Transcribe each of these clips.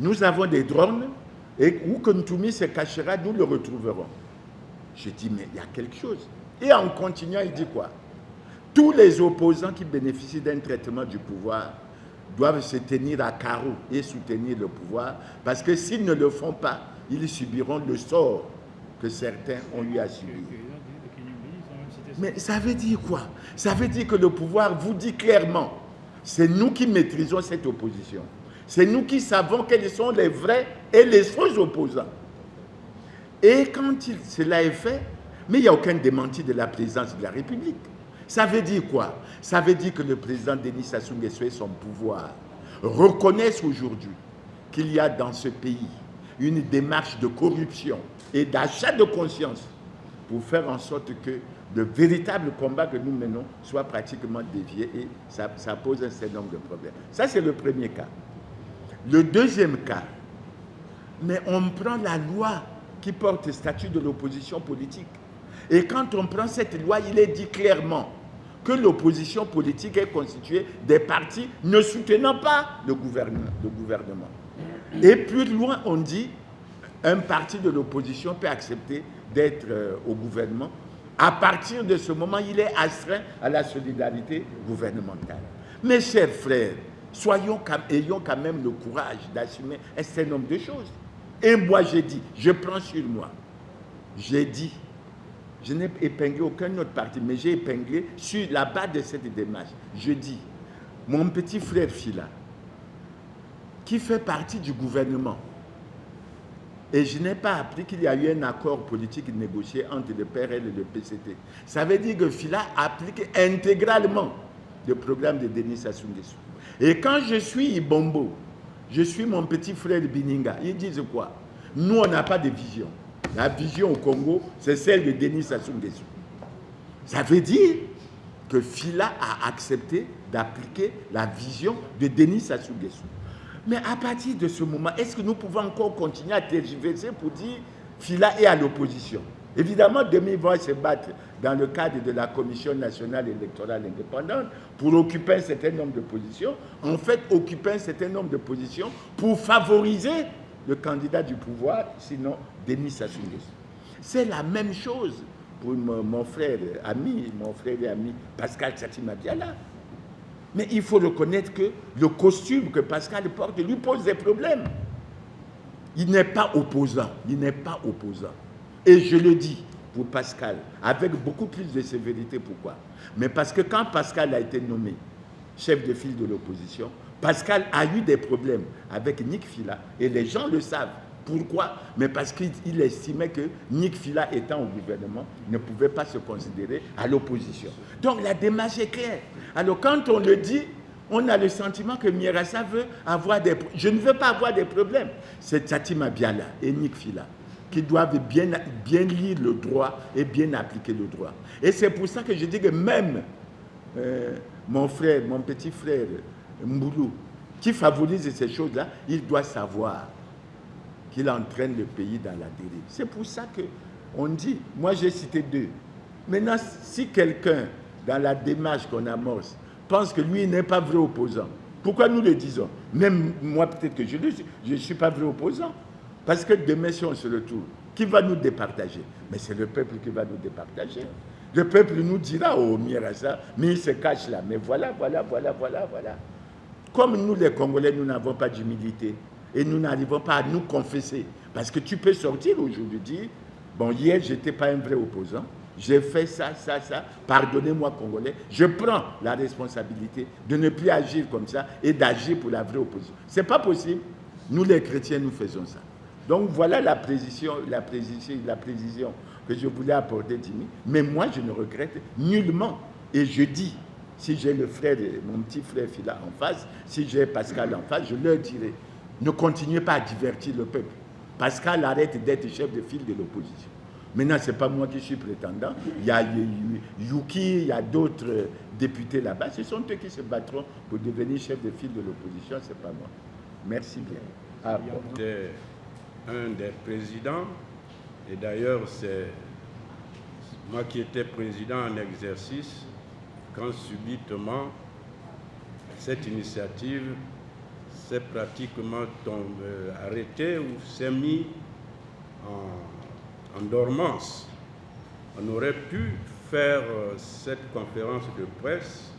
Nous avons des drones, et où Ntoumi se cachera, nous le retrouverons. Je dis, mais il y a quelque chose. Et en continuant, il dit quoi? Tous les opposants qui bénéficient d'un traitement du pouvoir doivent se tenir à carreau et soutenir le pouvoir, parce que s'ils ne le font pas, ils subiront le sort que certains ont eu à subir. Mais ça veut dire quoi? Ça veut dire que le pouvoir vous dit clairement, c'est nous qui maîtrisons cette opposition. C'est nous qui savons quels sont les vrais et les faux opposants. Et quand cela est fait, mais il n'y a aucun démenti de la présidence de la République. Ça veut dire quoi? Ça veut dire que le président Denis Sassou Nguesso et son pouvoir reconnaissent aujourd'hui qu'il y a dans ce pays une démarche de corruption et d'achat de conscience pour faire en sorte que le véritable combat que nous menons soit pratiquement dévié, et ça pose un certain nombre de problèmes. Ça, c'est le premier cas. Le deuxième cas, mais on prend la loi qui porte le statut de l'opposition politique. Et quand on prend cette loi, il est dit clairement que l'opposition politique est constituée des partis ne soutenant pas le gouvernement. Et plus loin, on dit un parti de l'opposition peut accepter d'être au gouvernement. À partir de ce moment, il est astreint à la solidarité gouvernementale. Mes chers frères, ayons quand même le courage d'assumer un certain nombre de choses. Et moi, j'ai dit, je prends sur moi, j'ai dit, je n'ai épinglé aucun autre parti, mais j'ai épinglé sur la base de cette démarche. Je dis, mon petit frère Fila, qui fait partie du gouvernement, et je n'ai pas appris qu'il y a eu un accord politique négocié entre le PRL et le PCT. Ça veut dire que Fila applique intégralement le programme de Denis Sassou Nguesso. Et quand je suis Ibombo, je suis mon petit frère Bininga, ils disent quoi? Nous, on n'a pas de vision. La vision au Congo, c'est celle de Denis Sassou Nguesso. Ça veut dire que Fila a accepté d'appliquer la vision de Denis Sassou Nguesso. Mais à partir de ce moment, est-ce que nous pouvons encore continuer à tergiverser pour dire Fila est à l'opposition? Évidemment, demain, ils vont se battre dans le cadre de la Commission nationale électorale indépendante pour occuper un certain nombre de positions. En fait, occuper un certain nombre de positions pour favoriser le candidat du pouvoir, sinon Denis Sassou Nguesso. C'est la même chose pour mon frère et ami Pascal Satima Diala. Mais il faut reconnaître que le costume que Pascal porte lui pose des problèmes. Il n'est pas opposant. Et je le dis pour Pascal, avec beaucoup plus de sévérité. Pourquoi? Mais parce que quand Pascal a été nommé chef de file de l'opposition, Pascal a eu des problèmes avec Nick Fila, et les gens le savent. Pourquoi? Mais parce qu'il estimait que Nick Fila, étant au gouvernement, ne pouvait pas se considérer à l'opposition. Donc la démarche est claire. Alors quand on le dit, on a le sentiment que Mierassa veut avoir des problèmes. Je ne veux pas avoir des problèmes. C'est Satima Diala et Nick Fila qui doivent bien lire le droit et bien appliquer le droit. Et c'est pour ça que je dis que même mon petit frère Mboulou, qui favorise ces choses-là, il doit savoir qu'il entraîne le pays dans la dérive. C'est pour ça qu'on dit, moi j'ai cité deux. Maintenant, si quelqu'un, dans la démarche qu'on amorce, pense que lui n'est pas vrai opposant, pourquoi nous le disons? Même moi, peut-être que je ne suis pas vrai opposant. Parce que demain, si on se retrouve, qui va nous départager? Mais c'est le peuple qui va nous départager. Le peuple nous dira, oh Mierassa, mais il se cache là. Mais voilà. Comme nous les Congolais, nous n'avons pas d'humilité et nous n'arrivons pas à nous confesser. Parce que tu peux sortir aujourd'hui dire, bon, hier, je n'étais pas un vrai opposant, j'ai fait ça, pardonnez-moi Congolais, je prends la responsabilité de ne plus agir comme ça et d'agir pour la vraie opposition. Ce n'est pas possible. Nous les chrétiens, nous faisons ça. Donc voilà la précision que je voulais apporter, Jimmy. Mais moi, je ne regrette nullement. Et je dis, si j'ai mon petit frère Fila en face, si j'ai Pascal en face, je leur dirai, ne continuez pas à divertir le peuple. Pascal arrête d'être chef de file de l'opposition. Maintenant, ce n'est pas moi qui suis prétendant. Il y a Yuki, il y a d'autres députés là-bas. Ce sont eux qui se battront pour devenir chef de file de l'opposition, ce n'est pas moi. Merci bien. Un des présidents, et d'ailleurs c'est moi qui étais président en exercice, quand subitement cette initiative s'est pratiquement arrêté ou s'est mis en dormance. On aurait pu faire cette conférence de presse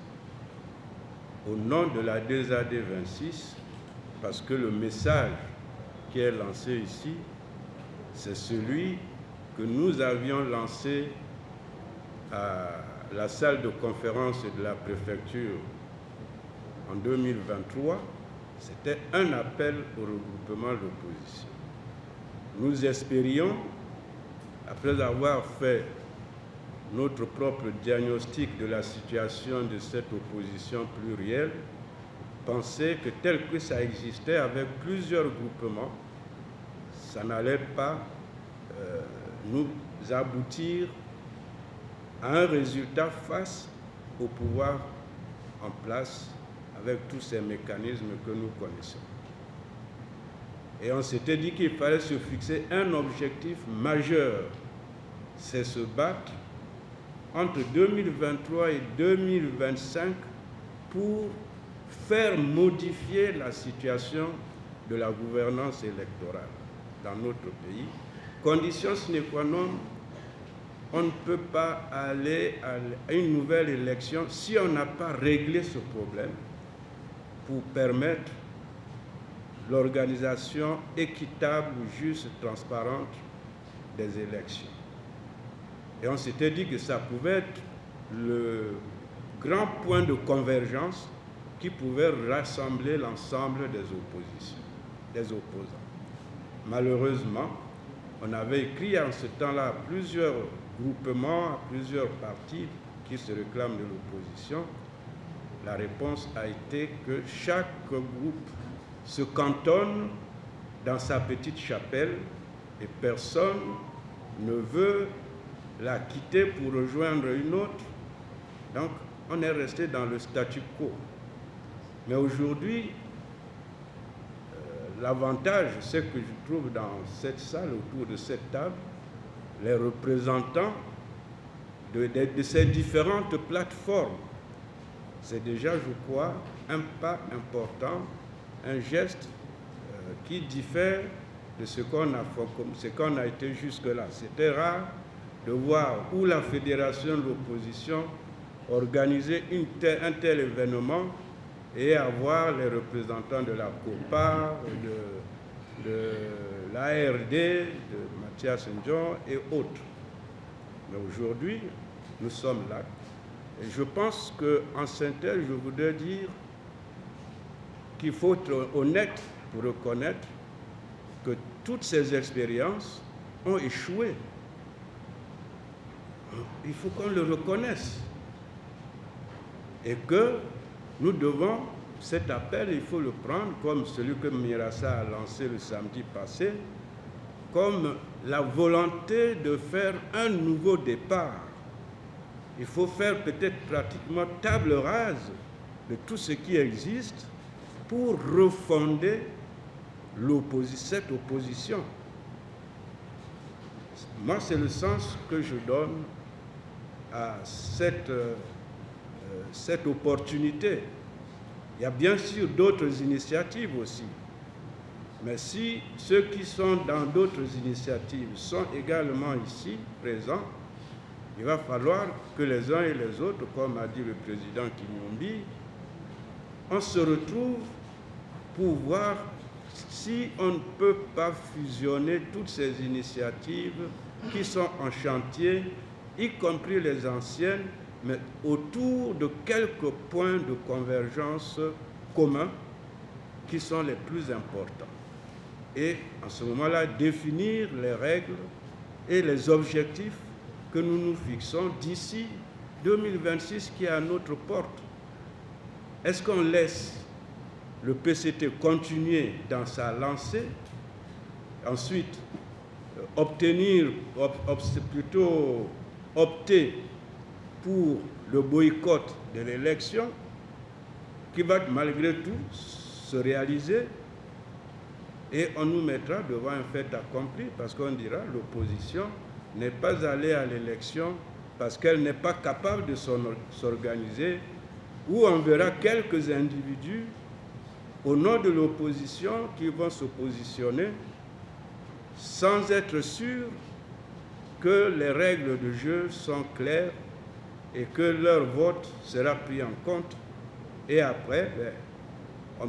au nom de la DZAD 26 parce que le message qui est lancé ici, c'est celui que nous avions lancé à la salle de conférence de la préfecture en 2023. C'était un appel au regroupement de l'opposition. Nous espérions, après avoir fait notre propre diagnostic de la situation de cette opposition plurielle, penser que tel que ça existait avec plusieurs groupements, ça n'allait pas nous aboutir à un résultat face au pouvoir en place avec tous ces mécanismes que nous connaissons. Et on s'était dit qu'il fallait se fixer un objectif majeur, c'est se battre entre 2023 et 2025 pour faire modifier la situation de la gouvernance électorale dans notre pays. Condition sine qua non, on ne peut pas aller à une nouvelle élection si on n'a pas réglé ce problème pour permettre l'organisation équitable, juste, transparente des élections. Et on s'était dit que ça pouvait être le grand point de convergence qui pouvait rassembler l'ensemble des opposants. Malheureusement, on avait écrit en ce temps-là à plusieurs groupements, à plusieurs partis qui se réclament de l'opposition. La réponse a été que chaque groupe se cantonne dans sa petite chapelle et personne ne veut la quitter pour rejoindre une autre. Donc, on est resté dans le statu quo. Mais aujourd'hui, l'avantage, c'est que je trouve dans cette salle, autour de cette table, les représentants de ces différentes plateformes. C'est déjà, je crois, un pas important, un geste qui diffère de ce qu'on a été jusque-là. C'était rare de voir où la fédération de l'opposition organiser un tel événement et avoir les représentants de la COPA, de l'ARD, de Mathias Ndion et autres. Mais aujourd'hui, nous sommes là. Et je pense qu'en synthèse, je voudrais dire qu'il faut être honnête pour reconnaître que toutes ces expériences ont échoué. Il faut qu'on le reconnaisse. Et que nous devons, cet appel, il faut le prendre comme celui que Mirassa a lancé le samedi passé, comme la volonté de faire un nouveau départ. Il faut faire peut-être pratiquement table rase de tout ce qui existe pour refonder cette opposition. Moi, c'est le sens que je donne à cette opportunité. Il y a bien sûr d'autres initiatives aussi. Mais si ceux qui sont dans d'autres initiatives sont également ici, présents, il va falloir que les uns et les autres, comme a dit le président Kinyombi, on se retrouve pour voir si on ne peut pas fusionner toutes ces initiatives qui sont en chantier, y compris les anciennes, mais autour de quelques points de convergence communs qui sont les plus importants. Et en ce moment-là, définir les règles et les objectifs que nous nous fixons d'ici 2026 qui est à notre porte. Est-ce qu'on laisse le PCT continuer dans sa lancée, ensuite opter pour le boycott de l'élection qui va malgré tout se réaliser et on nous mettra devant un fait accompli parce qu'on dira l'opposition n'est pas allée à l'élection parce qu'elle n'est pas capable de s'organiser, ou on verra quelques individus au nom de l'opposition qui vont se positionner sans être sûrs que les règles de jeu sont claires et que leur vote sera pris en compte. Et après, on